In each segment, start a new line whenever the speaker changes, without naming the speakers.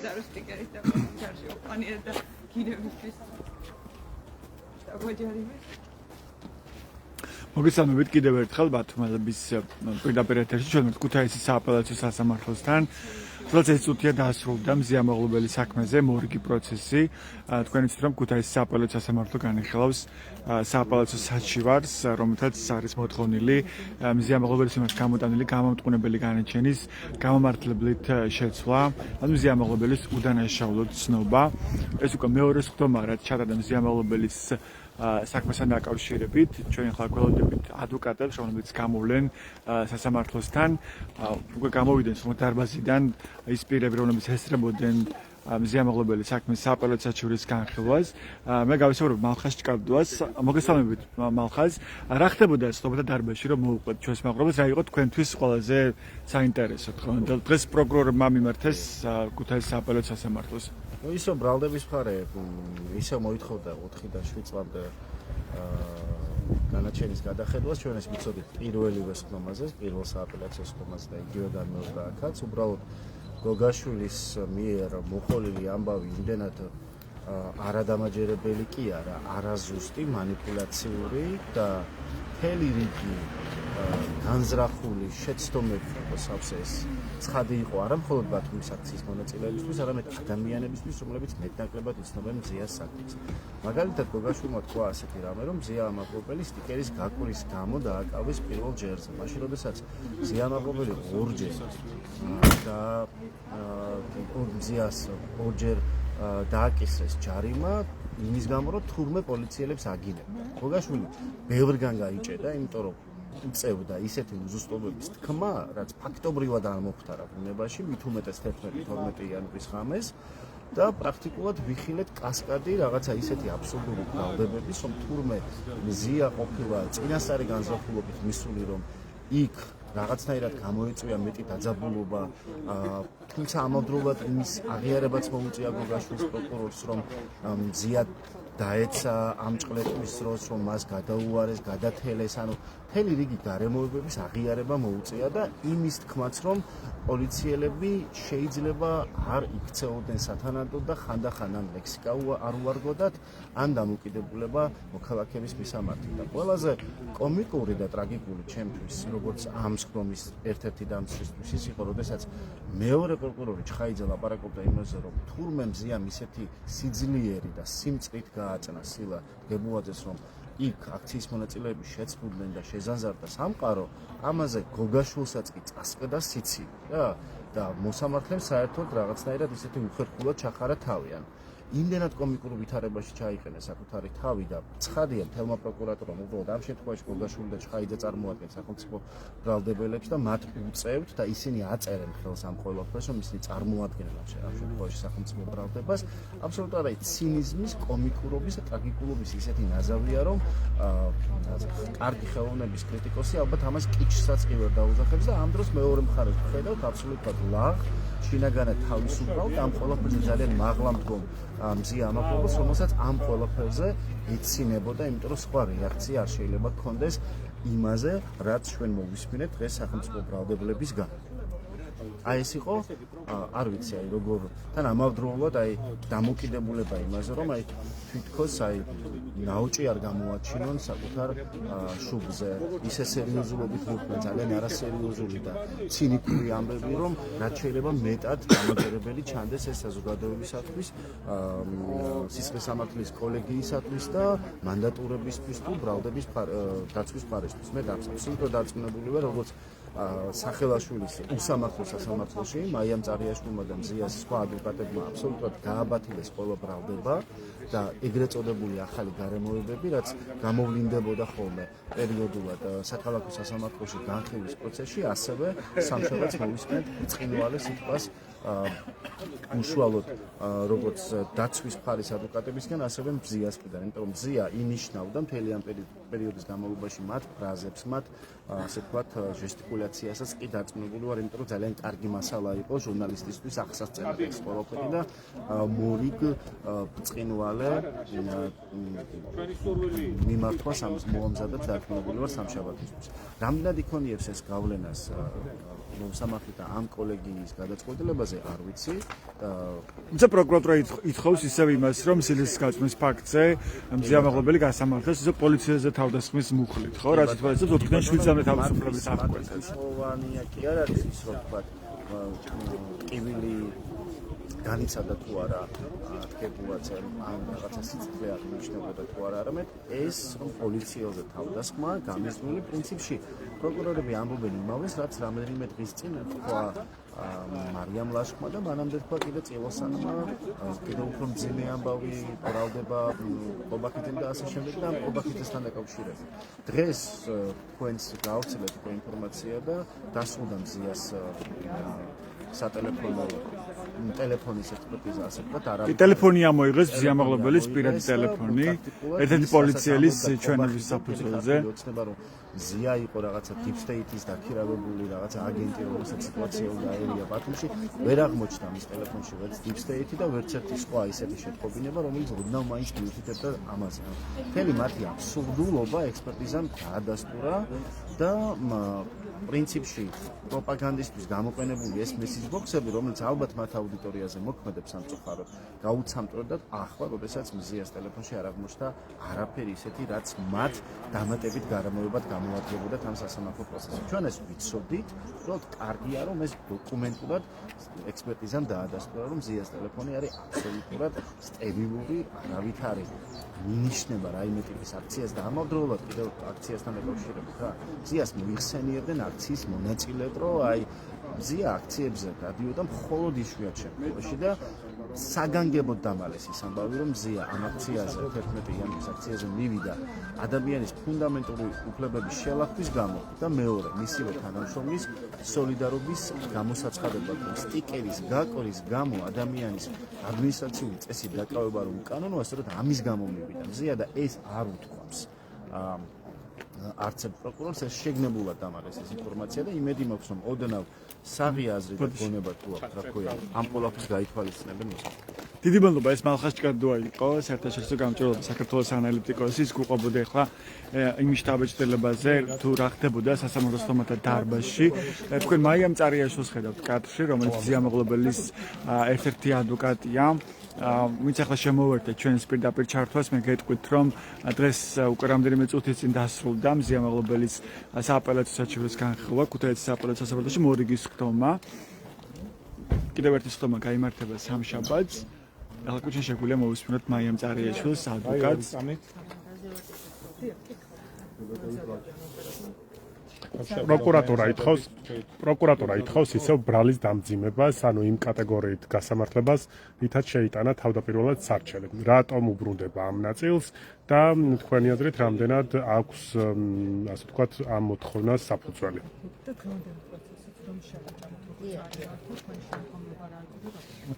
Zaraz stickerit da charge ani da გირებისთვის დაგვაჯერებთ.
მოგესალმებით კიდევ ერთხელ ბათუმელების პირდაპირ ეთერში ჩვენ ვართ ქუთაისის სააპელაციო სასამართლოსთან. თუმცა ეს წუთია დაასრულდა მზიამაღლობელი საქმეზე მორიგი პროცესი. თქვენ იცით რომ ქუთაისის სააპელაციო სასამართლო განიხილავს სააპელაციო საჩივარს, რომელთაც არის მოთხოვნილი მზიამაღლობელის მიმართ გამოტანილი გამამტყუნებელი განაჩენის გამომართლებლით შეცვლა, ანუ მზიამაღლობელის უდანაშაულოდ ცნობა. ეს უკვე მეორე სხდომა, რაც ჩატარდა მზიამაღლობელის საქმესთან დაკავშირებით, ჩვენ ახლა გველოდებით ადვოკატებს, რომლებიც გამოვლენ სასამართლოსთან, უკვე გამოვიდნენ სულ დარბაზიდან ის პირები, რომლებიც ესწრებოდნენ მზიამაღლობელი საქმის სააპელაციო საჩივრის განხილვას. მე გავისაუბრებ მალხაზ ჭკარდუას. მოგესალმებით მალხაზ. რა ხდებოდა სხდომათა დარბაზში, რომ მოუყვეთ ჩვენს მაყურებელს, რა იყო თქვენთვის ყველაზე საინტერესო დღეს პროკურორმა მიმართეს ქუთაისის სააპელაციო სასამართლოს?
ისო ბრალდების მხარე ისე მოითხოვდა 4-დან 7 წლამდე განაჩენის გადახედვას. ჩვენ ეს ვიცოდით პირველივე სხდომაზე, პირველ სააპელაციო სხდომაზე და იგივე განმეორდა აქაც. უბრალოდ გოგაშვილის მიერ მოხოლილი ამბავი იმდენად არადამაჯერებელი კი არა, არაზუსტი, მანიპულაციური და მთელი რიგი განზრახული შეცდომები მოსავსე ეს ცხადი იყო არა მხოლოდ ბათუმის აქციის მონაწილეებისთვის, არამედ ადამიანებისთვის, რომლებიც მეტნაკლებად იცნობენ მზიას საქმეს. მაგალითად, გოგაშვილმა თქვა ასეთი რამე, რომ მზია ამაყობელი სტიკერის გაკვრის გამო დააკავეს პირველ ჯერზე. მაშინ, როდესაც მზია ამაყობელი ორჯერ და მზიას ორჯერ დააკისრეს ჯარიმა, იმის გამო, რომ თურმე პოლიციელებს აგინებდა. გოგაშვილი ბევრგან გაიჭედა, იმიტომ რომ უწევდა ისეთი უზუსტობების თქმა, რაც ფაქტობრივად არ მოხდარა ბუნებაში, მით უმეტეს 11-12 იანვრის ღამეს და პრაქტიკულად ვიხილეთ კასკადი რაღაცა ისეთი აბსურდული ბრალდებების, რომ თურმე მზია ყოფილა წინასწარი განზრახულობით მისული, რომ იქ რაღაცნაირად გამოიწვია მეტი დაძაბულობა, თუმცა ამავდროულად იმის აღიარებაც მოუწია გოგაშვილის პროკურორს, რომ მზია დაეცა ამ ჭყლეტვის დროს, რომ მას გადაუარეს, გადათელეს, ანუ მთელი რიგი გარემოებების აღიარება მოუწია და იმის თქმაც, რომ პოლიციელები შეიძლება არ იქცეოდნენ სათანადოდ და ხანდახან ან ლექსიკა არ უარგოდათ, ან დამოკიდებულება მოქალაქეების მისამართი. და ყველაზე კომიკური და ტრაგიკული ჩემთვის, როგორც ამ სხდომის ერთ-ერთი დამცვისთვის ის იყო, როდესაც მეორე პროკურორი ჩხაიძე ლაპარაკობდა იმაზე, რომ თურმე მზიამ ისეთი სიძლიერი და სიმწყით გააწნა სილა გებუაძეს, რომ იქ აქციის მონაწილეები შეცვლიდნენ და შეზანზარდა სამყარო, ამაზე გოგაშვილსაც კი წასყიდა სიცილი და მოსამართლემ საერთოდ რაღაცნაირად ისეთი უხერხულად ჩახარა თავი. იმდენად კომიკურ ვითარებაში ჩაიყენეს საკუთარი თავი და ცხადია მთელმა პროკურატურამ უბრალოდ ამ შემთხვევაში გოგაშვილი და ჩხაიძე წარმოადგენს სახელმწიფო ბრალდებელებს და მათ უწევთ და ისინი აწერენ ხელს ამ ყველაფერს, რომ ისინი წარმოადგენენ ამ შემთხვევაში სახელმწიფო ბრალდებას. აბსოლუტურად ცინიზმის, კომიკურობის და ტრაგიკულობის ისეთი ნაზავია, რომ კარგი ხელოვნების კრიტიკოსი ალბათ ამას კიჩსაც კი ვერ დაუძახებს და ამ დროს მეორე მხარეს ვხედავთ აბსოლუტურად ლაღ შინაგანად თავისუფლად ამ ყველაფერზე ძალიან მაღლა მდგომ მზია ამაყობელს, რომელსაც ამ ყველაფერზე იცინებოდა, იმიტომ რომ სხვა რეაქცია არ შეიძლება გქონდეს იმაზე, რაც ჩვენ მოვისმინეთ დღეს სახელმწიფო ბრალდებლებისგან. აი ეს იყო, არ ვიცი, აი როგორ თან ამავდროულად აი დამოკიდებულება იმაზე, რომ აი თვითქოს აი ნაოჭი არ გამოაჩინონ საკუთარ შუბზე, ისე სერიოზულობით მოხდა ძალიან არასერიოზული და ცინიკური ამბები, რომ რაც შეიძლება მეტად დამაჯერებელი ჩანდეს ეს საზოგადოებისათვის, სისხლის სამართლის კოლეგიისათვის და მანდატურებისთვის თუ ბრალდების დაცვის მხარისთვის. მე აბსოლუტურად დარწმუნებული ვარ, როგორც სახელაშვილის უსამართლო სასამართლოში მაიამ წარიაშვილმა და მზიას სხვა ადვოკატებმა აბსოლუტურად გააბათილეს ყველა ბრალდება და ეგრეთ წოდებული ახალი გარემოებები, რაც გამოვლინდებოდა ხოლმე პერიოდულად საქალაქო სასამართლოში განხილვის პროცესში, ასევე სამშაბათს მოვისმენთ ბრწყინვალე სიტყვას უშუალოდ როგორც დაცვის მხარის ადვოკატებისგან, ასევე მზიას მხრიდან, იმიტომ რომ მზია ინიშნავდა მთელი ამ პერიოდის განმავლობაში მათ ფრაზებს, მათ ასე ვთქვათ ჟესტიკულაციასაც კი დარწმუნებული ვარ, იმიტომ რომ ძალიან კარგი მასალა იყო ჟურნალისტისთვის აღსასწრად ეს ყველაფერი და მორიგ ბრწყინვალე მიმართვას ამის მოამზადებს დარწმუნებული ვარ სამშაბათისთვის. რამდენად იქონიებს ეს გავლენას მოსამართლე და ამ კოლეგიის გადაწყვეტილებაზე არ ვიცი.
თუმცა პროკურატურა ითხოვს ისევ იმას, რომ სილისის გაწმის ფაქტზე მზიამაღლებელი გასამართლეს ისე პოლიციაზე თავდასხმის მუხლით, ხო? რაც ითვალისწინებს 4-დან 7-მდე თავისუფლების აღკვეთას.
ოვანია კი არ არის ის, რომ ვთქვათ, კივილი განიცადა თუ არა ათქებულაც ან რაღაცა სიძვე აღნიშნებოდა თუ არა, არამედ ეს რომ პოლიციაზე თავდასხმა გამიზნული პრინციპში პროკურორები ამბობენ იმავეს, რაც რამდენიმე დღის წინ თქვა მარიამ ლაშქმა და მანამდე თქვა კიდე წილოსანმა კიდევ უფრო მძიმე ამბავი ბრალდება ყობაქიძემ და ასე შემდეგ და ამ ყობაქიძესთან დაკავშირებით. დღეს თქვენს გავრცელეთ უკვე ინფორმაცია და დასრულდა მზიას სატელეფონო ტელეფონის ექსპერტიზა ასე ვთქვათ არა
ტელეფონი ამოიღეს მზიამაღლებელის პირადი ტელეფონი ერთ-ერთი პოლიციელის ჩვენების საფუძველზე
ოცნება რომ ზია იყო რაღაცა deep state-ის დაქირავებული რაღაცა აგენტი რომელსაც სიტუაციაო დაერია ბათუმში ვერ აღმოჩნდა მის ტელეფონში ვერც deep state-ი და ვერც ერთი სხვა ისეთი შეტყობინება რომელიც ოდნავ მაინც მიუთითებდა ამაზე მთელი მათი აბსურდულობა ექსპერტიზამ დაადასტურა და პრინციპში პროპაგანდისტვის გამოყენებული ეს მესიჯ ბოქსები რომელიც ალბათ მათ აუდიტორიაზე მოქმედებს სამწუხაროდ გაუცამტროდად ახლა როდესაც მზიას ტელეფონში არ აღმოჩნდა არაფერი ისეთი რაც მათ დამატებით გარემოებად გამოადგებოდათ ამ სასამართლო პროცესში. ჩვენ ეს ვიცოდით, რომ კარგია რომ ეს დოკუმენტურად ექსპერტიზამ დაადასტურა რომ მზიას ტელეფონი არის აბსოლუტურად სტაბილური, არავითარი მინიშნება რაიმე ტიპის აქციას და ამავდროულად კიდევ აქციასთან დაკავშირებით რა. მზიას მოიხსენიებდნენ აქციის მონაწილედ, რომ აი მზია აქციებზე გადიოდა მხოლოდ იშვიათ შემთხვევაში და საგანგებოდ დამალეს ის ამბავი რომ მზია ამ აქციაზე 11 იანვრის აქციაზე მივიდა ადამიანის ფუნდამენტური უფლებების შელახვის გამო და მეორე მისივე თანამშრომლის სოლიდარობის გამოსაცხადებლად რომ სტიკერის გაკორის გამო ადამიანის ადმინისტრაციული წესით დაკავება რომ უკანონოა სწორედ ამის გამო მივიდა მზია და ეს არ უთქვამს არც ერთ პროკურორს ეს შეგნებულად დამალეს ეს ინფორმაცია და იმედი მაქვს რომ ოდნავ საღი აზრი და გონება თუ აქვს რა ქვია ამ პოლაფის გაითვალისწინებენ მოსახლეობას.
დიდი მადლობა ეს მალხაშჭკადოა იყო საერთაშორისო გამჭირვალობა საქართველოს ანალიტიკოსის გუყობოდი ახლა იმის შტაბ-ჭრილებაზე თუ რა ხდებოდა სასამართლო სტომათა დარბაზში თქვენ მაიამ წარიაშვილს ხედავთ კადრში რომელიც მზიამაღლებელის ერთ-ერთი ადვოკატია ვინც ახლა შემოვერთეთ ჩვენს პირდაპირ ჩართვას მე გეტყვით რომ დღეს უკვე რამდენიმე წუთის წინ დასრულდა მზიამაღლებელის სააპელაციო საჩივრის განხილვა ქუთაისის სააპელაციო სასამართლოში მორიგის ხდომა კიდევ ერთი ხდომა გაიმართება სამშაბათს ახლა კუჩენ შეგვიძლია მოვისმინოთ მაიამ წარიაშვილს ადვოკატს
პროკურატურა ითხოვს ისევ ბრალის დამძიმებას, ანუ იმ კატეგორიით გასამართლებას, რითაც შეიტანა თავდაპირველად სარჩელი. რატომ უბრუნდება ამ ნაწილს და თქვენი აზრით რამდენად აქვს, ასე ვთქვათ, ამ მოთხოვნას საფუძველი?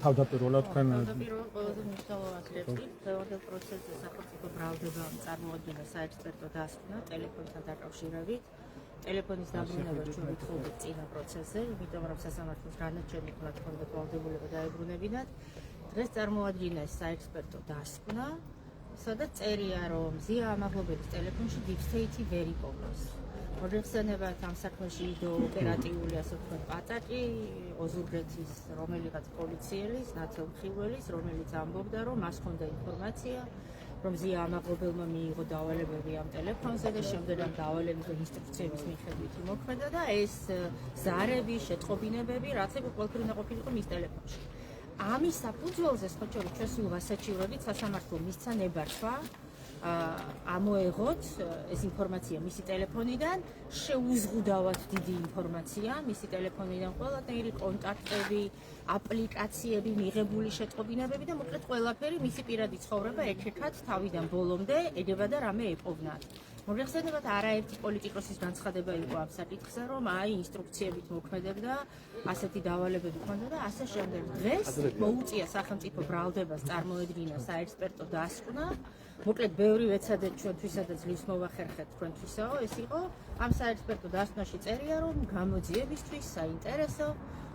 თავდაპირველად თქვენ
ყველაზე მნიშვნელოვანი ლექსი ფეოდალ პროცესზე სახელმწიფო ბრალდება წარმოადგენდა საექსპერტო დასკვნა ტელეფონთან დაკავშირებით. ტელეფონის დაბრუნება ჩვენ ვითხოვდით წინა პროცესზე, იმიტომ რომ სასამართლოს განაჩენი პლატფორმა ვალდებულება დაებრუნებინათ. დღეს წარმოადგენდა საექსპერტო დასკვნა, სადაც წერია რომ მზია ამაღლობელის ტელეფონში deep state-ი ვერ იპოვოს. მოგეხსენებათ ამ საქმეში იდო ოპერატიული ასე ვთქვათ პატაკი ოზურგეთის რომელიღაც პოლიციელის ნათელ ხილველის რომელიც ამბობდა რომ მას ჰქონდა ინფორმაცია რომ მზია ამაღლობელმა მიიღო დავალებები ამ ტელეფონზე და შემდეგ ამ დავალების და ინსტრუქციების მიხედვით იმოქმედა და ეს ზარები, შეტყობინებები რაც ეგ ყველაფერი უნდა ყოფილიყო მის ტელეფონში. ამის საფუძველზე სხვა შორის ჩვენ სულ ვასაჩივრებით სასამართლო მისცა ნებართვა ამოეღოთ ეს ინფორმაცია მისი ტელეფონიდან, შეუზღუდავად დიდი ინფორმაცია მისი ტელეფონიდან, ყველანაირი კონტაქტები, აპლიკაციები, მიღებული შეტყობინებები და მოკლედ ყველაფერი მისი პირადი ცხოვრება ერთ-ერთად თავიდან ბოლომდე ეგება და რამე ეპოვნათ. მოგეხსენებათ არაერთი პოლიტიკოსის განცხადება იყო ამ საკითხზე, რომ აი ინსტრუქციებით მოქმედებდა, ასეთი დავალებები ჰქონდა და ასე შემდეგ. დღეს მოუწია სახელმწიფო ბრალდებას წარმოედგინა საექსპერტო დასკვნა. მოკლედ ბევრი ვეცადეთ ჩვენთვისა და ძლივს მოვახერხეთ თქვენთვისაო, ეს იყო ამ საექსპერტო დასკვნაში წერია, რომ გამოძიებისთვის საინტერესო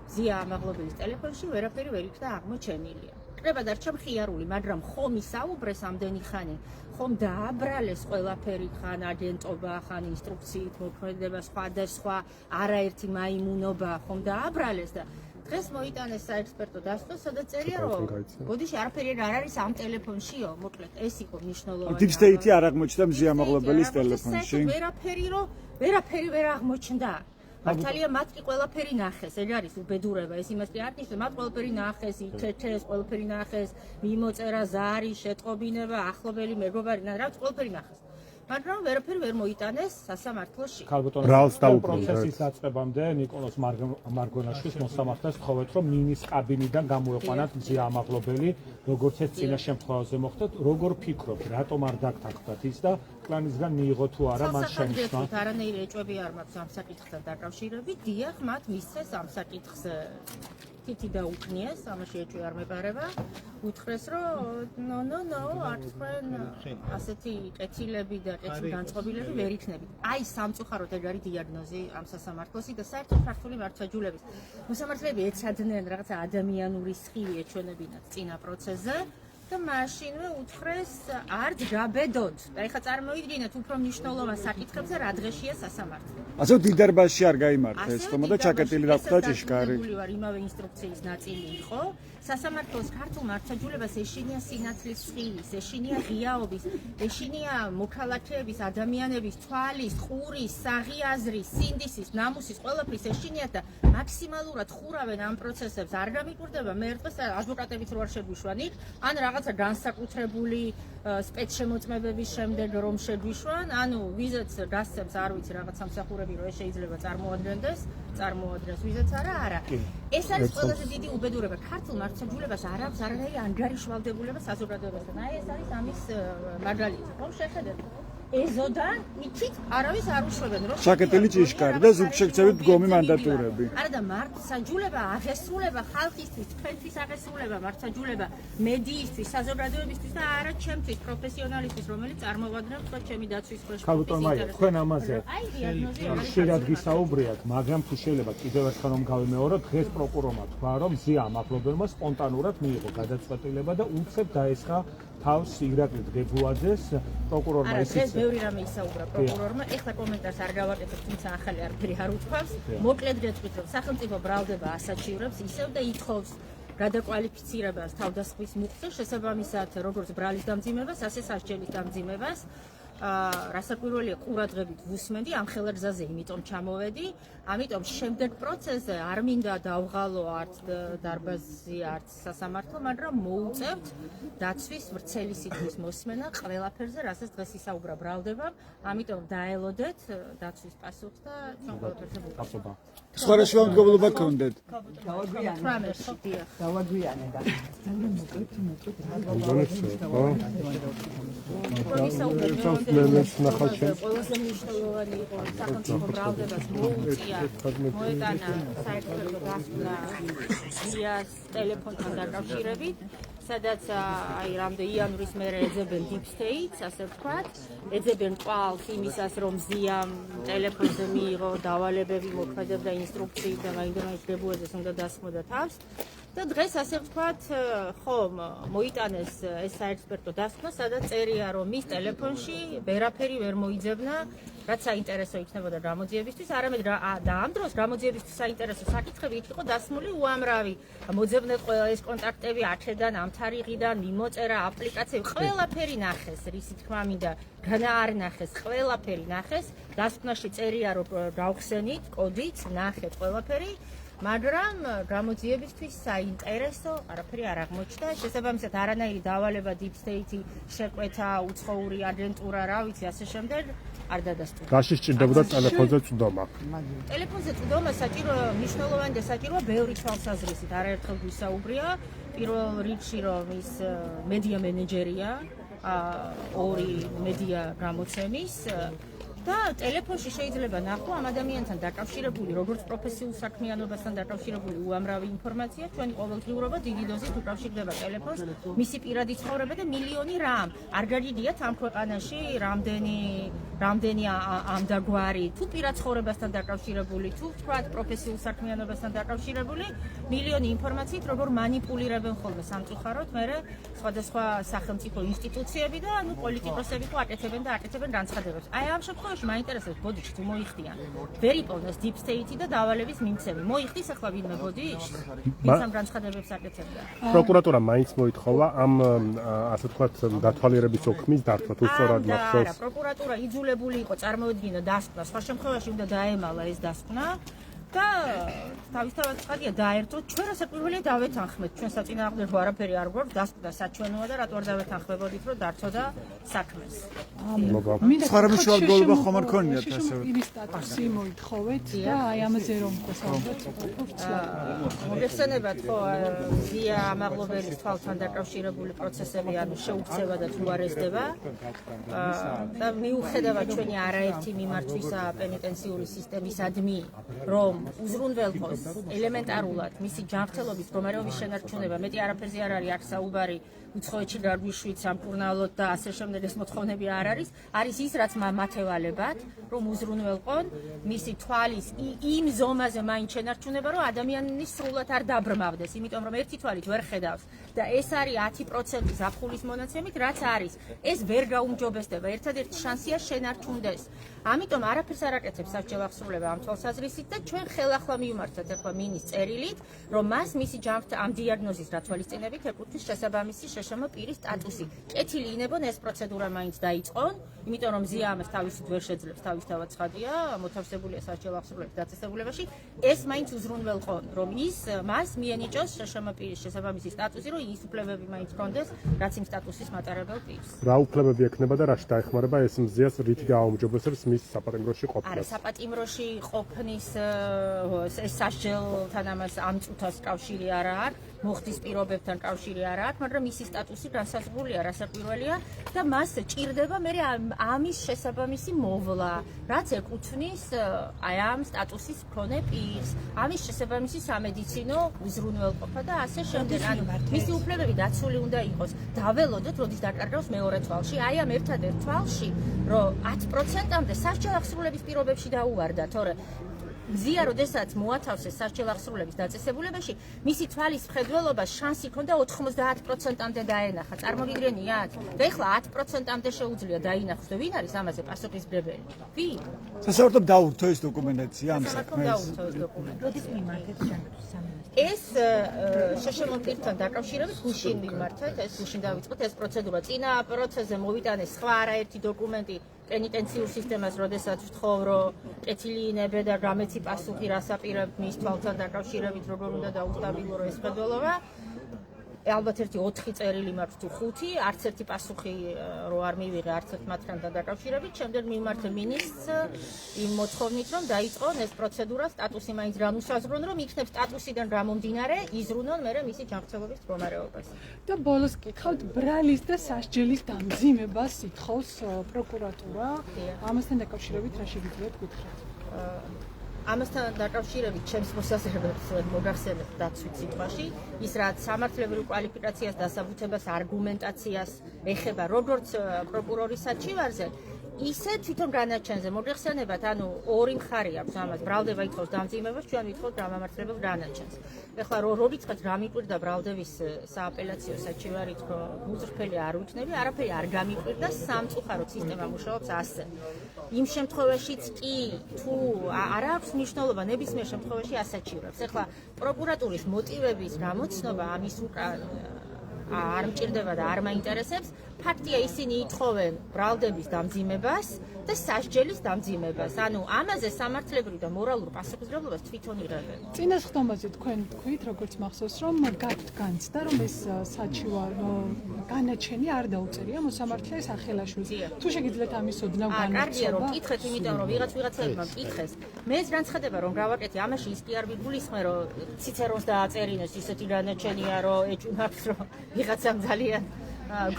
მზია ამაღლობელის ტელეფონში ვერაფერი ვერ იქნა აღმოჩენილია. კრება დარჩა მხიარული, მაგრამ ხომ ისაუბრეს ამდენი ხანი, ხომ დააბრალეს ყველაფერი, ხან აგენტობა, ხან ინსტრუქციით მოქმედება, სხვადასხვა არაერთი მაიმუნობა, ხომ დააბრალეს და დღეს მოიტანეს საექსპერტო დასკვნა, სადაც წერია, რომ გოდიში არაფერი არ არის ამ ტელეფონშიო, მოკლედ ეს იყო მნიშვნელოვანი.
Deep State არ აღმოჩნდა მზიამაღლებელის ტელეფონში.
ვერაფერი ვერ აღმოჩნდა. მართალია მათ კი ყველაფერი ნახეს, ეგ არის უბედურება, ეს იმას კი არ ნიშნავს, მათ ყველაფერი ნახეს, იქეთეს, ყველაფერი ნახეს, მიმოწერა, ზარი, შეტყობინება, ახლობელი, მეგობარი, რაც ყველაფერი ნახეს. მაგრამ ვერაფერი ვერ მოიტანეს სასამართლოში.
ბრალს დაუბრუნდა.
პროცესის დაწყებამდე ნიკოლოზ მარგონაშვილს მოსამართლეს თხოვეთ, რომ მინის კაბინიდან გამოეყვანათ მზიამაღლებელი, როგორც ეს წინა შემთხვევაზე მოხდა, როგორ ფიქრობთ, რატომ არ დაგთანხმდათ ის და კლანისგან მიიღო თუ არა მათ შენიშვნა?
არანაირი ეჭვები არ მაქვს ამ საკითხთან დაკავშირებით, დიახ, მათ მისცეს ამ საკითხს თითი დაუქნიეს, ამაში ეჭვი არ მეპარება. უთხრეს, რომ არ თქვენ ასეთი კეთილები და კეთილ განწყობილები ვერ იქნებით. აი სამწუხაროდ ეგ არის დიაგნოზი ამ სასამართლოსი და საერთოდ ქართული მართლმსაჯულების მოსამართლეები ეცადნენ რაღაცა ადამიანური სხივი ეჩვენებინათ წინა პროცესზე და მაშინვე უთხრეს არ ჯაბედოთ. და ეხლა წარმოიდგინეთ უფრო მნიშვნელოვან საკითხებზე რა დღეშია სასამართლო.
ასე დიდარბაზში არ გაიმართა ეს ხომ და ჩაკეტილი დახვდა ჭიშკარი.
იმავე ინსტრუქციის ნაწილი იყო. სასამართლოს ქართულ მართლმსაჯულებას ეშინია სინათლის სხივის, ეშინია ღიაობის, ეშინია მოქალაქეების, ადამიანების თვალის, ყურის, საღიაზრის, სინდისის, ნამუსის, ყველაფრის ეშინიათ და მაქსიმალურად ხურავენ ამ პროცესებს. არ გამიკვირდება მე ერთხელ ადვოკატებიც რო არ შეგვიშვან იქ, ან რაღაცა განსაკუთრებული სპეცშემოწმებების შემდეგ რომ შეგვიშვან, ანუ ვიზაც გასცემს არ ვიცი რაღაც სამსახურები რო შეიძლება წარმოადგენს ვიზაც არა. ეს არის ყველაზე დიდი უბედურება. ქართულ მართლმსაჯულებას არ აქვს არანაირი ანგარიშვალდებულება საზოგადოებასთან. აი ეს არის ამის მაგალითი. ხომ შეხედეთ? ეზოდან იქით არავის არ უშვებენ, რომ
ჩაკეტილი ჭიშკარი და ზუგშექცევით დგომი მანდატურები.
არა და მართლმსაჯულება აღესრულება ხალხისთვის, თქვენთვის აღესრულება მართლმსაჯულება მედიისთვის, საზოგადოებისთვის და არა ჩემთვის, პროფესიონალისთვის, რომელიც წარმოვადგენ თქვენ ჩემი დაცვის ქვეშ.
ქალბატონო, თქვენ ამაზე ხშირად გისაუბრიათ, მაგრამ თუ შეიძლება კიდევ ერთხელ რომ გავიმეოროთ, დღეს პროკურორმა თქვა, რომ მზიამაღლებელმა სპონტანურად მიიღო გადაწყვეტილება და უცებ დაესხა თავს ირაკლი დგებუაძეს პროკურორმა
ისიც ბევრი რამე ისაუბრა პროკურორმა, ეხლა კომენტარს არ გავაკეთებ, თუმცა ახალი არაფერი არ უთქვამს. მოკლედ გეტყვით, რომ სახელმწიფო ბრალდება ასაჩივრებს ისევ და ითხოვს გადაკვალიფიცირებას თავდასხმის მუხტზე, შესაბამისად, როგორც ბრალის დამძიმებას, ასე სასჯელის დამძიმებას. რასაკვირველია ყურადღებით ვუსმენდი ამ ხელგზაზე, იმიტომ ჩამოვედი, ამიტომ შემდეგ პროცესზე არ მინდა დავღალო არც დარბაზი, არც სასამართლო, მაგრამ მოუწევთ დაცვის ვრცელი სიტყვის მოსმენა ყველაფერზე, რასაც დღეს ისაუბრა ბრალდებამ, ამიტომ დაელოდეთ დაცვის პასუხს და ჩვენ ყველაფერზე
გასობა.
სხვა რა შემდგომლობა გქონდეთ?
დავაგვიანე და ყველაზე მნიშვნელოვანი იყო სახელმწიფო ბრალდებას მოუწია მოეტანა საექსპერტო დასკვნა ზიას ტელეფონთან დაკავშირებით, სადაც აი რამდენი იანვრის მერე ეძებენ Deep State-ს, ასე ვთქვათ, ეძებენ ყვალს იმისას, რომ ზიამ ტელეფონზე მიიღო დავალებები, მოქმედებდა ინსტრუქციით და მაინდამაინც დებუაძეს უნდა დასხმოდა თავს. და დღეს ასე ვთქვათ, ხომ მოიტანეს ეს საექსპერტო დასკვნა, სადაც წერია, რომ მის ტელეფონში ვერაფერი ვერ მოიძებნა, რაც საინტერესო იქნებოდა გამოძიებისთვის, არამედ და ამ დროს გამოძიებისთვის საინტერესო საკითხები იყო დასმული უამრავი. მოძებნეთ ყველა ეს კონტაქტები აქედან, ამ თარიღიდან, მიმოწერა, აპლიკაციები, ყველაფერი ნახეს, რისი თქმა მინდა, განა არ ნახეს, ყველაფერი ნახეს. დასკვნაში წერია, რომ გავხსენით კოდით, ნახეთ ყველაფერი. მაგრამ გამოძიებისთვის საინტერესო არაფერი არ აღმოჩნდა. შესაბამისად, არანაირი დავალება Deep State-ი შეკვეთა, უცხოური აგენტურა, რა ვიცი, ასე შემდეგ არ დადასტურდა.
რაში სჭირდებოდა ტელეფონზე წვდომა?
ტელეფონზე წვდომა საჭირო, მნიშვნელოვანი და საჭიროა ბევრი თვალსაზრისით. არაერთხელ გვისაუბრია, პირველ რიგში რომ ის მედია მენეჯერია, ორი მედია გამოცემის და ტელეფონში შეიძლება ნახო ამ ადამიანთან დაკავშირებული, როგორც პროფესიულ საქმიანობასთან დაკავშირებული უამრავი ინფორმაცია, ჩვენი ყოველდღიურობა დიდი დოზით უკავშირდება ტელეფონს, მისი პირადი ცხოვრება და მილიონი რამ. არ გაგიგიათ ამ ქვეყანაში რამდენი ამდაგვარი, თუ პირად ცხოვრებასთან დაკავშირებული, თუ ვთქვათ პროფესიულ საქმიანობასთან დაკავშირებული, მილიონი ინფორმაციით, როგორ მანიპულირებენ ხოლმე სამწუხაროდ, მერე სხვადასხვა სახელმწიფო ინსტიტუციები და პოლიტიკოსები თუ აკეთებენ განცხადებებს. აი ამ შემთხვევაში მაინტერესებს ბოდიში თუ მოიხდიან. ვერ იპოვნეს deep state და დავალების მიმცემი. მოიხდის ახლა ვინმე ბოდიში? ვინც ამ განცხადებებს აკეთებდა?
პროკურატურა მაინც მოითხოვა ამ ასე ვთქვათ დათვალიერების ოქმის დართვა თუ სწორად მახსოვს.
არა, პროკურატურა იძულებული იყო წარმოედგინა დასკვნა, სხვა შემთხვევაში უნდა დაემალა ეს დასკვნა. და თავისთავად ცხადია დაერთოთ ჩვენ რასაც პირველია დავეთანხმეთ ჩვენ საწინააღმდეგო არაფერი არ გვაქვს დასკვნა საჩვენოა და რატო არ დავეთანხმებოდით რომ დარწოდა საქმეს.
სხვა რამე შუალგოლობა ხომ არ ქონიათ ასე.
იმის სტატუსი მოითხოვეთ და აი ამაზე რომ გასაუბროთ
მოგეხსენებათ ხო ზია ამაღლობელის თვალთან დაკავშირებული პროცესები ანუ შეუქცევა და თუ არესტება და მიუხედავად ჩვენი არაერთი მიმართვისა პენიტენციური სისტემისადმი რომ უზრუნველყოს ელემენტარულად მისი ჯანმრთელობის მდგომარეობის შენარჩუნება, მეტი არაფერზე არ არის აქ საუბარი, უცხოეთში გარგვიშვით, სამკურნალოდ და ასე შემდეგ ეს მოთხოვნები არ არის ის, რაც მათევალებად, რომ უზრუნველყონ მისი თვალის იმ ზომაზე მაინც შენარჩუნება, რომ ადამიანი სრულად არ დაბრმავდეს, იმიტომ რომ ერთი თვალით ვერ ხედავს და ეს არის 10% ზაფხულის მონაცემით, რაც არის. ეს ვერ გაუმჯობესდება, ერთადერთი შანსია შენარჩუნდეს. ამიტომ არაფერს არ აკეთებს სასჯელ აღსრულება ამ თვალსაზრისით და ჩვენ ხელახლა მივმართეთ ახლა მინის წერილით, რომ მას მისი ამ დიაგნოზის რათვალისწინებით ეკუთვნის შესაბამისი შეშმ პირის სტატუსი. კეთილი ინებონ ეს პროცედურა მაინც დაიწყონ, იმიტომ რომ ზია ამას თავისით ვერ შეძლებს, თავისთავად ცხადია, მოთავსებულია სასჯელ აღსრულების დაწესებულებაში, ეს მაინც უზრუნველყონ, რომ მას მიენიჭოს შეშმ პირის შესაბამისი სტატუსი, რომ ის უფლებები მაინც ჰქონდეს, რაც იმ სტატუსის მატარებელ პირს.
რა უფლებები ექნება და რაში დაეხმარება ეს მზიას რითი გააუმჯობესებს მის საპატიმროში ყოფნას?
არა, საპატიმროში ყოფნის ეს სასჯელთან ამას ამ წუთას კავშირი არ აქვს, მოხდის პირობებთან კავშირი არ აქვს, მაგრამ მისი სტატუსი განსაზღვრულია, რასაკვირველია და მას ჭირდება მე ამის შესაბამისი მოვლა, რაც ეკუთვნის აი ამ სტატუსის მქონე პირს, ამის შესაბამისი სამედიცინო უზრუნველყოფა და ასე შემდეგ. ანუ მისი უფლებები დაცული უნდა იყოს. დაველოდოთ, როდის დაკარგავს მეორე თვალში, აი ამ ერთადერთ თვალში, რომ 10%-მდე სასჯელ აღსრულების პირობებში დაუვარდა, თორე ზია როდესაც მოათავსეს სასჯელ აღსრულების დაწესებულებაში, მისი თვალის მხედველობას შანსი ჰქონდა 90%-მდე დაენახა. წარმოგიდგენიათ? და ეხლა 10%-მდე შეუძლია დაინახოს და ვინ არის ამაზე პასუხისმგებელი? ვინ?
სასწორად დაურთო ეს დოკუმენტაცია ამ საქმეს.
დაურთო ეს დოკუმენტი. როდის მიმართეთ ეს შეშმ პირთან დაკავშირებით გუშინ მიმართეთ, ეს გუშინ დავიწყოთ ეს პროცედურა. წინა პროცესზე მოვიტანეს სხვა არაერთი დოკუმენტი პენიტენციურ სისტემას, როდესაც ვთხოვ, რომ კეთილი ინებე და გამეცი პასუხი რასაპირებთ მის თვალთან დაკავშირებით, როგორ უნდა დაუსტაბილო ეს მხედველობა. ალბათ ერთი 4 წერილი მაქვს თუ 5, არც ერთი პასუხი რო არ მივიღე არც ერთ მათთან დაკავშირებით, შემდეგ მიმართე მინისტრს იმ მოთხოვნით, რომ დაიწყონ ეს პროცედურა, სტატუსი მაინც განუსაზღვრონ, რომ იქნებ სტატუსიდან გამომდინარე იზრუნონ მერე მისი ჯანმრთელობის მდგომარეობას.
და ბოლოს კითხავთ ბრალის და სასჯელის დამძიმებას ითხოვს პროკურატურა. ამასთან დაკავშირებით რა შეგიძლიათ გითხრათ?
ამასთან დაკავშირებით ჩემს მოსაზრებებს მოგახსენებთ დაცვით სიტყვაში, ის რაც სამართლებრივ კვალიფიკაციას, დასაბუთებას, არგუმენტაციას ეხება როგორც პროკურორის საჩივარზე, ისე თვითონ განაჩენზე. მოგეხსენებათ, ანუ ორი მხარე აქვს ამას, ბრალდება ითხოვს დამძიმებას, ჩვენ ვითხოვთ გამამართლებელ განაჩენს. ეხლა როდესაც რა მიკვირდა ბრალდების სააპელაციო საჩივარით, რომ უზრფელი არ ვიქნები, არაფერი არ გამიკვირდა, სამწუხაროდ სისტემა მუშაობს ასე. იმ შემთხვევაშიც კი თუ არ აქვს მნიშვნელობა, ნებისმიერ შემთხვევაში ასაჩივრებს. ეხლა პროკურატურის მოტივების გამოცნობა ამის უკან არ მჭირდება და არ მაინტერესებს. ფაქტია, ისინი ითხოვენ ბრალდების დამძიმებას და სასჯელის დამძიმებას. ანუ ამაზე სამართლებრივ და მორალურ პასუხისმგებლობას თვითონ იღებენ.
წინას ხდომაზე თქვენ თქვით, როგორც მახსოვს, რომ გაქვთ განცდა, რომ ეს საჩივარო განაჩენი არ დაუწერია მოსამართლეს ახელაშვილს. თუ შეგიძლიათ ამის ოდნავ განაცოლა?
კარგია რომ კითხეთ, იმიტომ რომ ვიღაცებმა მკითხეს. მე ეს განცხადება რომ გავაკეთე, ამაში ის კი არ ვიგულისხმე, რომ ციცერონს დააწერინოს ისეთი განაჩენია, რომ ეჭვმაქვს, რომ ვიღაცამ ძალიან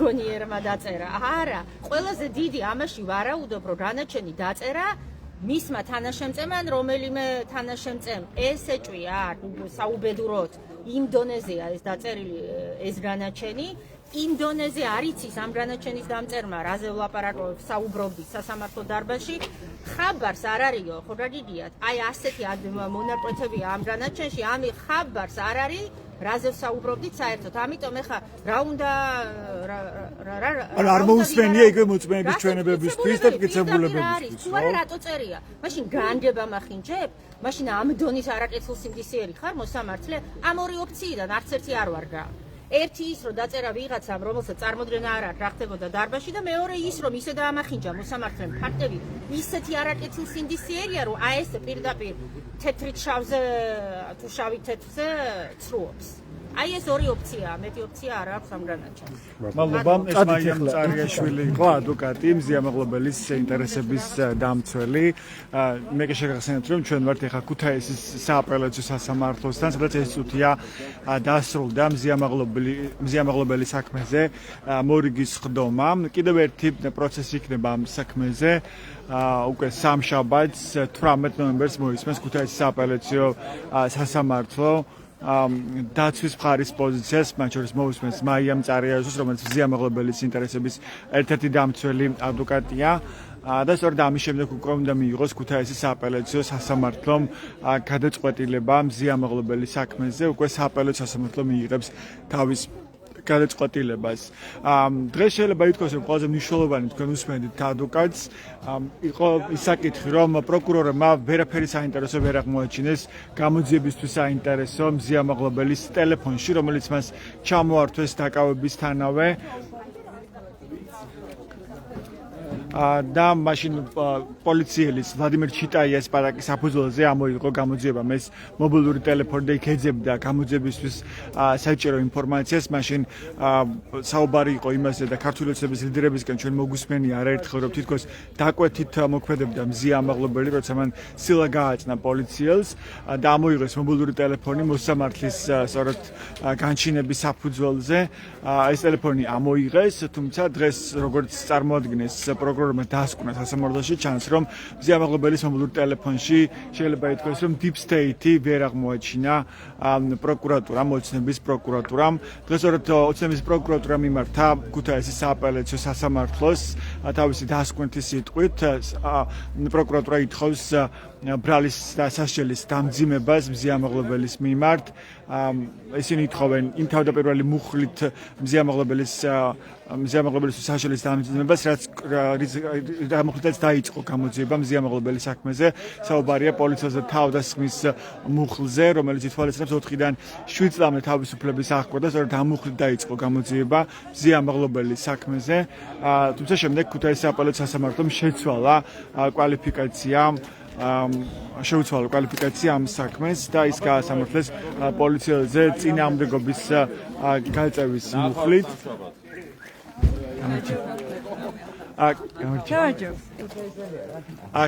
გონიერმა დაწერა. არა, ყველაზე დიდი ამაში ვარაუდობ, რომ განაჩენი დაწერა მისმა თანაშემწემან, რომელიმე თანაშემწემ ეს ეჭვია საუბედუროდ იმ დონეზეა ეს დაწერილი ეს განაჩენი. იმ დონეზე არ იცის ამ განაჩენის დამწერმა, რაზე ვლაპარაკობ საუბრობდით სასამართლო დარბაზში, ხაბარს არ არისო, ხო გაგიგიათ? აი ასეთი მონარკვეთებია ამ განაჩენში, ამი ხაბარს არ არის, რაზე საუბრობდით საერთოდ. ამიტომ ეხა რა უნდა
არ მოусმენია იგივე მოწმენების ჩვენებებისთვის და მტკიცებულებებისთვის.
თუ არა რატო წერია? მაშინ განგება მახინჯებ? მაშინ ამ დონის არაკეთილსინდისიერი ხარ მოსამართლე? ამ ორი ოფციიდან არც ერთი არ ვარგა. ერთი ის რომ დაწერა ვიღაცამ, რომელსაც წარმოდგენა არ აქვს რა ხდებოდა დარბაზში და მეორე ის რომ ისე დაამახინჯა მოსამართლემ ფაქტები ისეთი არაკეთილსინდისიერია რომ აი ეს პირდაპირ თეთრით შავზე თუ შავით თეთრზე ცრუობს. აი ეს ორი ოფციაა, მეტი ოფცია არ აქვს ამ განაჩენს.
მადლობა. ეს მაიამ წარიაშვილი იყო ადვოკატი, მზია მაღლობელის ინტერესების დამცველი. მე კი შეგახსენებთ, რომ ჩვენ ვართ ახლა ქუთაისის სააპელაციო სასამართლოსთან, სადაც ეს წუთია დასრულდა მზია მაღლობელის საქმეზე მორიგის ხდომა. კიდევ ერთი პროცესი იქნება ამ საქმეზე. უკვე სამშაბათს 18 ნოემბერს მოისმენს ქუთაისის სააპელაციო სასამართლო დაცვის მხარის პოზიციას, მათ შორის მოусმენს მაიამ წარიაშვილი, რომელიც მზია მაღლობელის ინტერესების ერთ-ერთი დამცველი ადვოკატია. და სწორედ ამის შემდეგ უკვე უნდა მიიღოს ქუთაისის სააპელაციო სასამართლომ გადაწყვეტილება მზია მაღლობელის საქმეზე, უკვე სააპელაციო სასამართლო მიიღებს თავის გადაწყვეტილებას. დღეს შეიძლება ითქვას, რომ ყველაზე მნიშვნელოვანი თქვენ უსმენთ ადვოკატს იყო ის საკითხი, რომ პროკურორმა ვერაფერი საინტერესო ვერ აღმოაჩინეს გამოძიებისთვის საინტერესო მზია მაღლობელის ტელეფონში, რომელიც მას ჩამოართვეს დაკავებისთანავე. და მაშინ პოლიციელის ვლადიმერ ჩიტაიას პარაკის საფუძველზე ამოიღო გამოძიებამ ეს მობილური ტელეფონი და იქ ეძებდა გამოძიებისთვის საჭირო ინფორმაციას. მაშინ საუბარი იყო იმაზე და ქართული ოცნების ლიდერებისგან ჩვენ მოგუსმენია არაერთხელ, რომ თითქოს დაკვეთით მოქმედებდა მზია მაღლობელი, როცა მან სილა გააწყნა პოლიციელს და ამოიღეს მობილური ტელეფონი მოსამართლის სწორედ განჩინების საფუძველზე. ეს ტელეფონი ამოიღეს, თუმცა დღეს როგორც წარმოადგინეს პროკურორმა დასკვნა სასამართლოში, ჩანს რომ მზია მაღლობელის მობილურ ტელეფონში შეიძლება ითქვას, რომ deep state-ი ვერ აღმოაჩინა პროკურატურამ, ოცნების პროკურატურამ. დღეს სწორედ ოცნების პროკურატურამ მიმართა ქუთაისის სააპელაციო სასამართლოს თავისი დასკვნითი სიტყვით. პროკურატურა ითხოვს ბრალის და სასჯელის დამძიმებას მზია მაღლობელის მიმართ. ისინი ითხოვენ იმ თავდაპირველი მუხლით მზია მაღლობელის სასჯელის დამძიმებას, რამხლითაც დაიწყო გამოძიება მზია მაღლობელის საქმეზე. საუბარია პოლიციაზე თავდასხმის მუხლზე, რომელიც ითვალისწინებს 4-დან 7 წლამდე თავისუფლების აღკვა და სწორედ ამ მუხლით დაიწყო გამოძიება მზია მაღლობელის საქმეზე. თუმცა შემდეგ ქუთაისის სააპელაციო სასამართლომ შეცვალა კვალიფიკაცია ამ საქმეს და ის გაასამართლეს პოლიციელზე წინააღმდეგობის გაწევის მუხლით.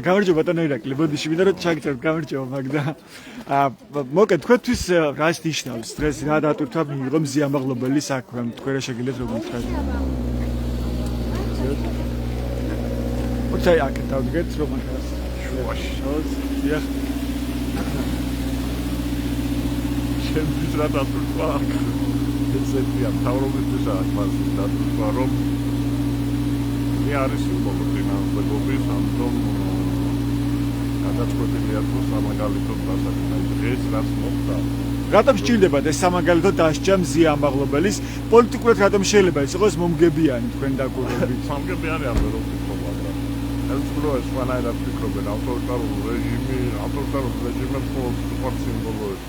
გამარჯობა ბატონო ირაკლი, ბოდიში მინდა რომ ჩაგიწევთ, გამარჯობა მაგდა. მოკეთ თქვენთვის რას ნიშნავს დღეს რა დატვირთვა მიიღო მზია მაღლობელის საქმე, თქვენ რა შეგიძლიათ რომ გითხრათ? ოცაი აქ დავდგეთ რომ ახლა შუაში დიახ. შემდის რა დატვირთვა აქ? ესეთია თავრობისთვის ახლა დატვირთვა რომ არის სიმბოლო წინააღმდეგობის, ამიტომ გადაწყვეტილია თუ სამაგალითოდ დასაქმება დღეს რაც მოხდა. რატომ სჭირდებათ ეს სამაგალითო დასჯა მზია მაღლობელის? პოლიტიკურად რატომ შეიძლება ეს იყოს მომგებიანი თქვენ დაკვირვებით?
მომგებიანი არ ვერ ვფიქრობ, მაგრამ ეს პროეს ვანაირად ვფიქრობენ ავტორიტარულ რეჟიმებს მხოლოდ სიმბოლოები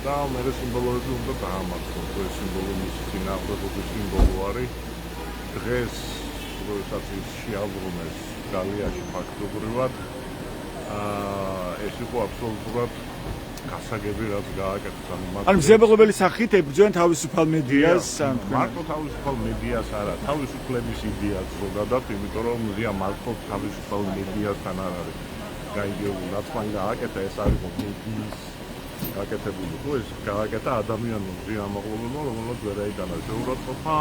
და მე სიმბოლოები უნდა დაამარცხოს. ეს სიმბოლო მისი წინააღმდეგობის სიმბოლო არის. დღეს როდესაც ის შეაბრუნეს გალიაში ფაქტობრივად, ეს იყო აბსოლუტურად გასაგები, რაც გააკეთეს.
ანუ მზია მაღლობელის სახით ებრძვიან თავისუფალ მედიას,
მარტო თავისუფალ მედიას არა, თავისუფლების იდეას ზოგადად, იმიტომ რომ მზია მარტო თავისუფალ მედიასთან არ არის გაიგებული. რაც მან გააკეთა, ეს არის მედიის გაკეთებული ხო ეს გააკეთა ადამიანმა ზიამაღლობელმა რომელსაც ვერ აიტანა შეურაცხყოფა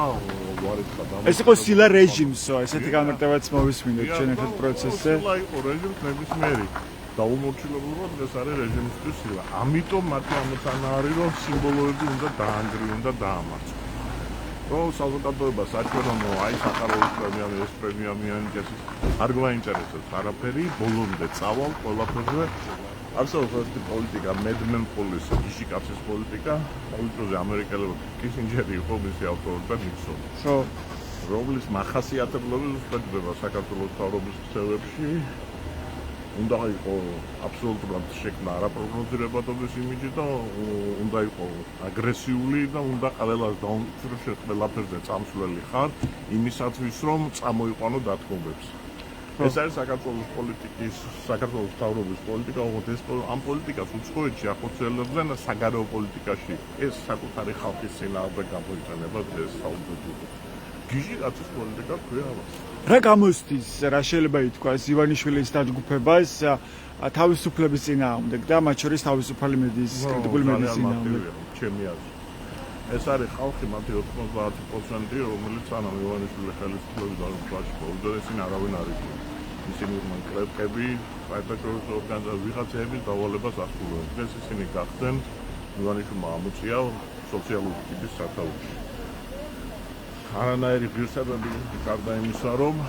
ვარიცხა და
ეს იყო სილა რეჟიმსო ესეთი გამარტევაც მოვისმინეთ ჩვენ ერთ პროცესზე
სილა იყო რეჟიმს ნებისმიერი დაუმორჩილებულობა დღეს არის რეჟიმისთვის სილა ამიტომ მათი ამოცანა არის რომ სიმბოლოები უნდა დაანგრიონ და დაამარცხონ რომ საზოგადოება საჭიროა აი სახაროვის პრემიამი ეს პრემიამი ანიჭეს არ გვაინტერესებს არაფერი ბოლომდე წავალ ყველაფერზე არსებობს ეს პოლიტიკა მედმენ პოლისი გიჟი კაცის პოლიტიკა პოლიტიკოზე ამერიკელები კისინჯერი იყო მისი ავტორი და ნიქსონი
ხო
რომლის მახასიათებლები უწოდება საქართველოს თავრობის ქცევებში უნდა იყო აბსოლუტურად შექმნა არაპროგნოზირებადობის იმიჯი და უნდა იყო აგრესიული და უნდა ყველას დაუნწრო ყველაფერზე წამსვლელი ხარ იმისათვის რომ წამოიყვანო დათმობებს ეს არის საქართველოს პოლიტიკის საქართველოს თავრობის პოლიტიკა ოღონდ ეს ამ პოლიტიკას უცხოეთში ახორციელებდნენ საგარეო პოლიტიკაში ეს საკუთარი ხალხის წინააღმდეგ გამოიყენება დღეს საუბრობთ გიჟი კაცის პოლიტიკა ქვია ამას
რა გამოსდის რა შეიძლება ითქვას ივანიშვილის დაჯგუფებას თავისუფლების წინააღმდეგ და მათ შორის თავისუფალი მედიის კრიტიკული მედიის წინააღმდეგ
ჩემი აზრით ეს არის ხალხი მათი 90% რომელიც სანამ ივანიშვილი ხელისუფლების დარღვევაში ყავდა ისინი არავინ არ იყო ისინი მანკრებები საერთაშორისო ორგანიზაციების ვიღაცების დავალებას ასრულებენ დღეს ისინი გახდნენ ივანიშვილმა ამოწია სოციალური ტიპის სათავეში არანაირი ღირსებები გარდა იმისა რომ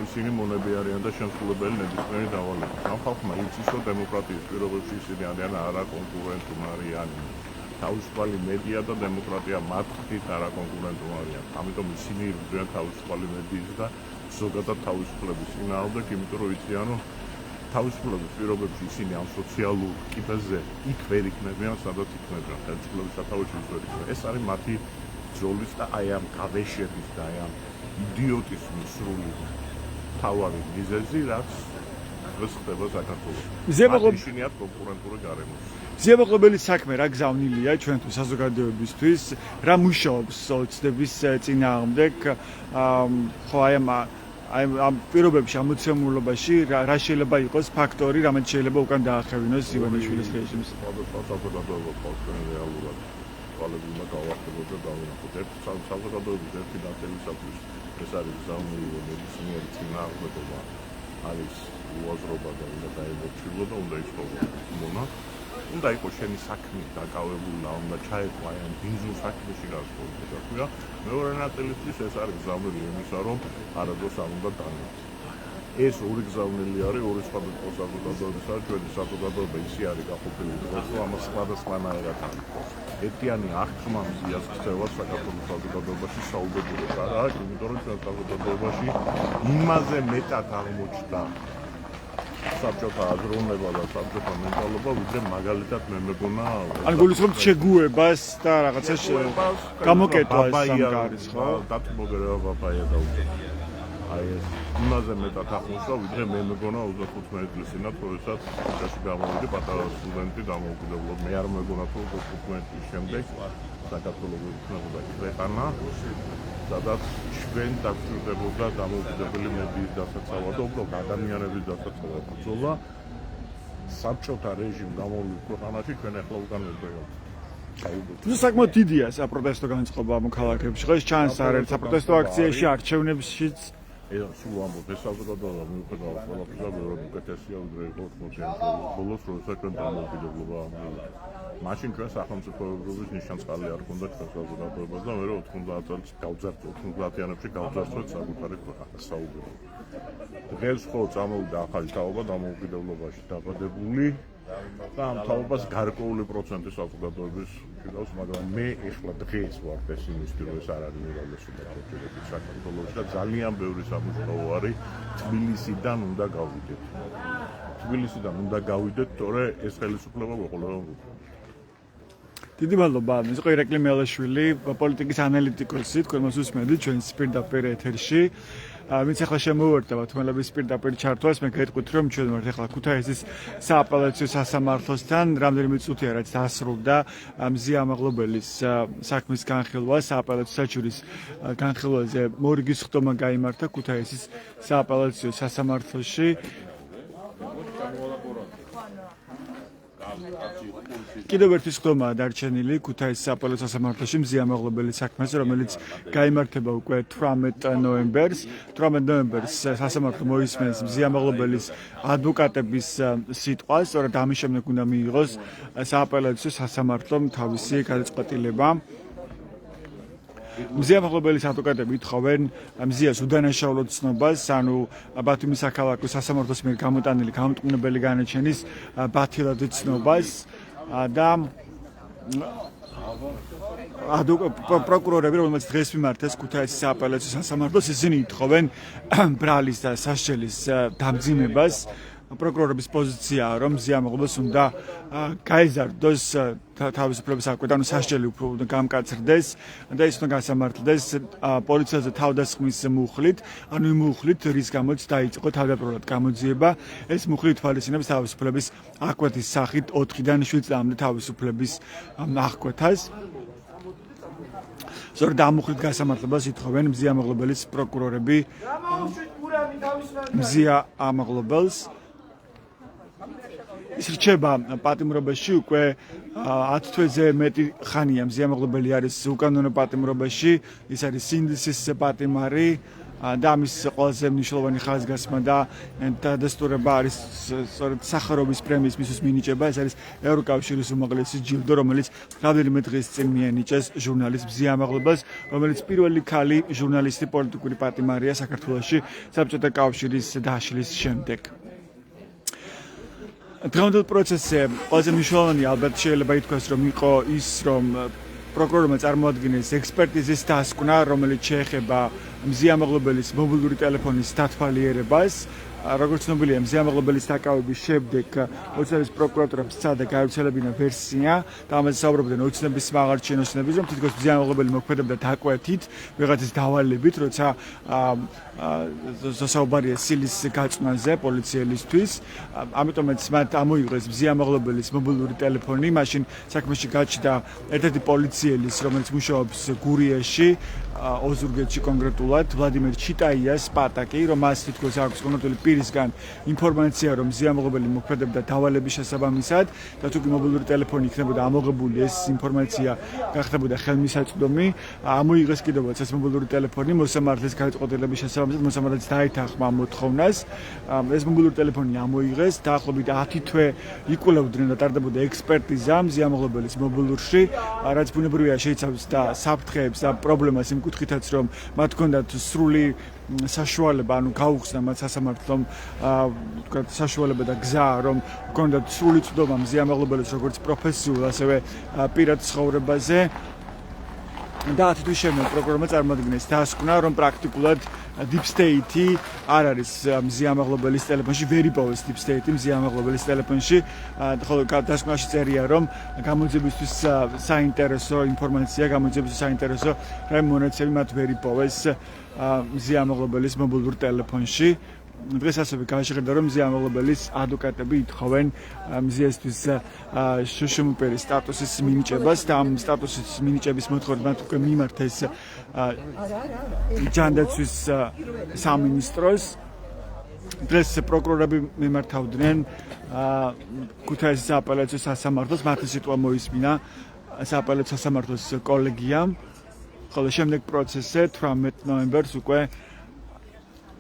ისინი მონები არიან და შემსრულებელი ნებისმიერი დავალების ამ ხალხმა იცის რომ დემოკრატიის პირობებში ისინი არიან არაკონკურენტუნარიანი თავისუფალი მედია და დემოკრატია მათთვის არაკონკურენტული არიან. ამიტომ ისინი იბრძვიან თავისუფალი მედიის და ზოგადად თავისუფლების წინააღმდეგ, იმიტომ რომ იციან რომ თავისუფლების პირობებში ისინი ამ სოციალურ კიბეზე იქ ვერ იქნებიან, სადაც იქნებიან ხელისუფლების სათავეში ვერ იქნებიან. ეს არის მათი ძოლის და აი ამ გავეშების და აი ამ იდიოტიზმის სრული თავარი მიზეზი, რაც დღეს ხდება საქართველოში. ისინიათ კონკურენტული გარემოში.
ზიამაყლობელი საქმე რა გზავნილია ჩვენთვის საზოგადოებისთვის რა მუშაობს ოცნების წინააღმდეგ ხო აი ამ პირობებში ამოცემულობაში რა შეიძლება იყოს ფაქტორი რამაც შეიძლება უკან დაახევინოს ივანიშვილის რეჟიმს
საზოგადოება ყოველდღე რეალურად კვალებიმა გავახდებოდა და დავინახოთ ერთ საზოგადოების ერთი ნაწილისათვის ეს არის გზავნილი ნებისმიერი წინააღმდეგობა არის უაზრობა და უნდა დაემორჩილო და უნდა იცხოვროს მონა უნდა იყოს შენი საქმე დაკავებული და უნდა ჩაეყო აი ამ ბინზულ საქმეში გასწორდეს თქვია მეორე ნაწილისთვის ეს არის გზავნილი იმისა რომ არადოს არ უნდა დანოთ ეს ორი გზავნილი არის ორი სხვადასხვა საზოგადოებისა ჩვენი საზოგადოება ისე არის გაყოფილი რომ ამას სხვადასხვანაირად არის ერთიანი აღქმა მზიას ქცევა საქართველოს საზოგადოებაში საუბედუროდ არა იმიტომ რომ ჩვენ საზოგადოებაში იმაზე მეტად აღმოჩნდა საბჭოთა აზროვნება და საბჭოთა მენტალობა ვიდრე მაგალითად მე მეგონა
ან გულისხმობთ შეგუებას და რაღაცა გამოკეტვას სამკარის ხო
დათმობერება ბაბაია დაუწევს აი ეს იმაზე მეტად აღმოჩნდა ვიდრე მე მეგონა 35 წლისინათ როდესაც წაში გამოვიდი პატარა სტუდენტი დამოუკიდებლად მე არ მეგონა თუ 35 წლის შემდეგ საქართველოს იქნებოდა ქვეყანა სადაც ჩვენ დაგჭირდებოდა დამოუკიდებელი მედიის დასაცავად, უბრალოდ ადამიანების დასაცავად ბრძოლა საბჭოთა რეჟიმ გამოვლით ქვეყანაში ჩვენ ახლა უკან ვიყავით.
ნუ საკმაოდ დიდია საპროტესტო განწყობა მოქალაქეებში. ხო ეს ჩანს არც საპროტესტო აქციაში, არჩევნებშიც
სულ ამბობ ეს საზოგადოება მიუხედავად ყველაფერისა მეორე უკეთესია ვიდრე იყო 80-იან ბოლოს როდესაც ჩვენ დამოუკიდებლობა მაშინ ჩვენ სახელმწიფოების ნიშანწყალი არ ქონდა ჩვენ საზოგადოებას და მე 90 წელს გავძარცვეთ 90-იანებში გავძარცვეთ საკუთარი ქვეყანა საუბედური დღეს ხო წამოვიდა ახალი თაობა დამოუკიდებლობაში დაბადებული და ამ თაობას გარკვეული პროცენტი საზოგადოების ჭირავს მაგრამ მე ეხლა დღეს ვარ პესიმისტი რომ ეს არ არის უმრავლესობა პროცენტი საქართველოში და ძალიან ბევრი სამუშაო არის თბილისიდან უნდა გავიდეთ თბილისიდან უნდა გავიდეთ თორე ეს ხელისუფლება მოყოლება
დიდი მადლობა ეს იყო ირაკლი მელაშვილი პოლიტიკის ანალიტიკოსი თქვენ მას უსმენთ ჩვენს პირდაპირ ეთერში ვინც ახლა შემოვერტება თმელების პირდაპირ ჩართვას მე გეტყვით რომ ჩვენ ვართ ახლა ქუთაისის სააპელაციო სასამართლოსთან რამდენიმე წუთია რაც დასრულდა მზიამაღლობელის საქმის განხილვა სააპელაციო საჩურის განხილვაზე მორგის ხდომა გაიმართა ქუთაისის სააპელაციო სასამართლოში კიდევ ერთვის ხდომაა დარჩენილი ქუთაისის აპელაციო სასამართლოში მზია მაღლობელის საქმეზე, რომელიც გაიმართება უკვე 18 ნოემბერს. 18 ნოემბერს სასამართლო მოისმენს მზია მაღლობელის ადვოკატების სიტყვას, სწორედ ამის შემდეგ უნდა მიიღოს სააპელაციო სასამართლომ თავისი გადაწყვეტილება. მზია მაღლობელის ადვოკატები ითხოვენ მზიას უდანაშაულო ცნობას, ანუ ბათუმის საქალაქო სასამართლოს მიერ გამოტანილი გამტყუნებელი განაჩენის ბათილად ცნობას და პროკურორები, რომელმაც დღეს მიმართეს ქუთაისის სააპელაციო სასამართლოს, ისინი ითხოვენ ბრალის და სასჯელის დამძიმებას. პროკურორების პოზიციაა, რომ მზია მაღლობელს უნდა გაეზარდოს თავისუფლების აკვეთა, ანუ სასჯელი უფრო გამკაცრდეს და ის უნდა გასამართლდეს პოლიციაზე თავდასხმის მუხლით, ანუ იმ მუხლით, რის გამოც დაიწყო თავდაპირველად გამოძიება. ეს მუხლი ითვალისწინებს თავისუფლების აკვეთის სახით 4-დან 7 წლამდე თავისუფლების აღკვეთას. სწორედ ამ მუხლით გასამართლებას ითხოვენ მზია მაღლობელის პროკურორები მზია ამაღლობელს. ის რჩება პატიმრობაში უკვე 10 თვეზე მეტი ხანია მზია მაღლობელი არის უკანონო პატიმრობაში, ის არის სინდისის პატიმარი და ამის ყველაზე მნიშვნელოვანი ხაზგასმა და დადასტურება არის სწორედ სახაროვის პრემიის მისვლის მინიჭება. ეს არის ევროკავშირის უმაღლესი ჯილდო, რომელიც რამდენიმე დღის წინ მიენიჭეს ჟურნალისტ მზია ამაღლობელს, რომელიც პირველი ქალი ჟურნალისტი პოლიტიკური პატიმარია საქართველოში საბჭოთა კავშირის დაშლის შემდეგ. დღევანდელ პროცესზე ყველაზე მნიშვნელოვანი ალბათ შეიძლება ითქვას, რომ იყო ის, რომ პროკურორმა წარმოადგინეს ექსპერტიზის დასკვნა, რომელიც შეეხება მზია ამაღლობელის მობილური ტელეფონის დათვალიერებას. როგორც ცნობილია, მზია ამაღლობელის დაკავების შემდეგ ოცნების პროკურატურამ სცადა გავრცელებინა ვერსია და ამაზე საუბრობდნენ ოცნების მაღალჩინო ოცნების, რომ თითქოს მზია ამაღლობელი მოქმედებდა დაკვეთით, ვიღაცის დავალებით, როცა საუბარია სილის გაწვნაზე პოლიციელისთვის. ამიტომაც მათ ამოიღეს მზია ამაღლობელის მობილური ტელეფონი, მაშინ საქმეში გაჩნდა ერთ-ერთი პოლიციელის, რომელიც მუშაობს გურიაში, ოზურგეთში კონკრეტულად, ვლადიმერ ჩიტაიას პატაკი, რომ მას თითქოს აქვს კონკრეტული პირისგან ინფორმაცია, რომ მზია ამაღლობელი მოქმედებდა დავალების შესაბამისად და თუ კი მობილური ტელეფონი იქნებოდა ამოღებული, ეს ინფორმაცია გახდებოდა ხელმისაწვდომი. ამოიღეს კიდევაც ეს მობილური ტელეფონი მოსამართლის გადაწყვეტილების შესაბამისად, მოსამართლეც დაეთანხმა ამ მოთხოვნას. ეს მობილური ტელეფონი ამოიღეს, დაახლოებით 10 თვე იკვლევდნენ და ტარდებოდა ექსპერტიზა მზია ამაღლობელის მობილურში, რაც ბუნებრივია შეიცავს და საფრთხეებს და პრობლემას იმ კუთხითაც, რომ მათ ჰქონდათ სრული საშუალება, ანუ გაუხსნა მათ სასამართლომ თქვათ საშუალება და გზა, რომ ჰქონდათ სრული წვდომა მზია ამაღლობელის როგორც პროფესიულ, ასევე პირად ცხოვრებაზე. და 10 თვის შემდეგ პროკურორმა წარმოადგინეს დასკვნა, რომ პრაქტიკულად deep state არ არის მზია ამაღლობელის ტელეფონში, ვერ იპოვეს deep state მზია ამაღლობელის ტელეფონში. ხოლო დასკვნაში წერია, რომ გამოძიებისთვის საინტერესო ინფორმაცია, გამოძიებისთვის საინტერესო მონაცემი მათ ვერ იპოვეს მზია ამაღლობელის მობილურ ტელეფონში. დღეს ასევე გაჟღერდა, რომ მზია ამაღლობელის ადვოკატები ითხოვენ მზიასთვის შუშუმპერის სტატუსის მინიჭებას და ამ სტატუსის მინიჭების მოთხოვნით მათ უკვე მიმართეს ჯანდაცვის სამინისტროს. დღეს პროკურორები მიმართავდნენ ქუთაისის სააპელაციო სასამართლოს, მათი სიტყვა მოისმინა სააპელაციო სასამართლოს კოლეგიამ, ხოლო შემდეგ პროცესზე 18 ნოემბერს უკვე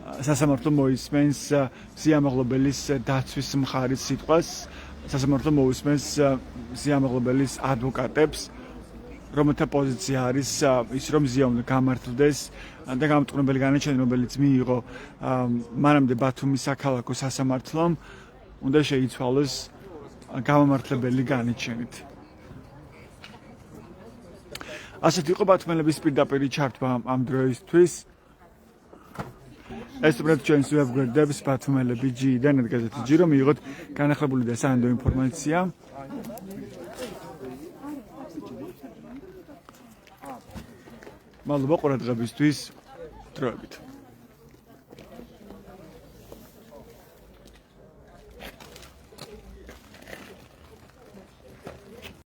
სასამართლო მოისმენს მზია ამაღლობელის დაცვის მხარის სიტყვას. სასამართლო მოისმენს მზია ამაღლობელის ადვოკატებს, რომელთა პოზიცია არის ის, რომ მზია უნდა გამართლდეს და გამტყუნებელი განაჩენი, რომელიც მიიღო მანამდე ბათუმის საქალაქო სასამართლომ, უნდა შეიცვალოს გამომართლებელი განაჩენით. ასეთი იყო ბათუმელების პირდაპირი ჩართვა ამ დროისთვის. ეს უბრალოდ ჩვენს ვებგვერდებს ბათუმელები G-დან გაზეთი G, რომ მიიღოთ განახლებული და საანდო ინფორმაცია. მადლობა ყურადღებისთვის. დროებით.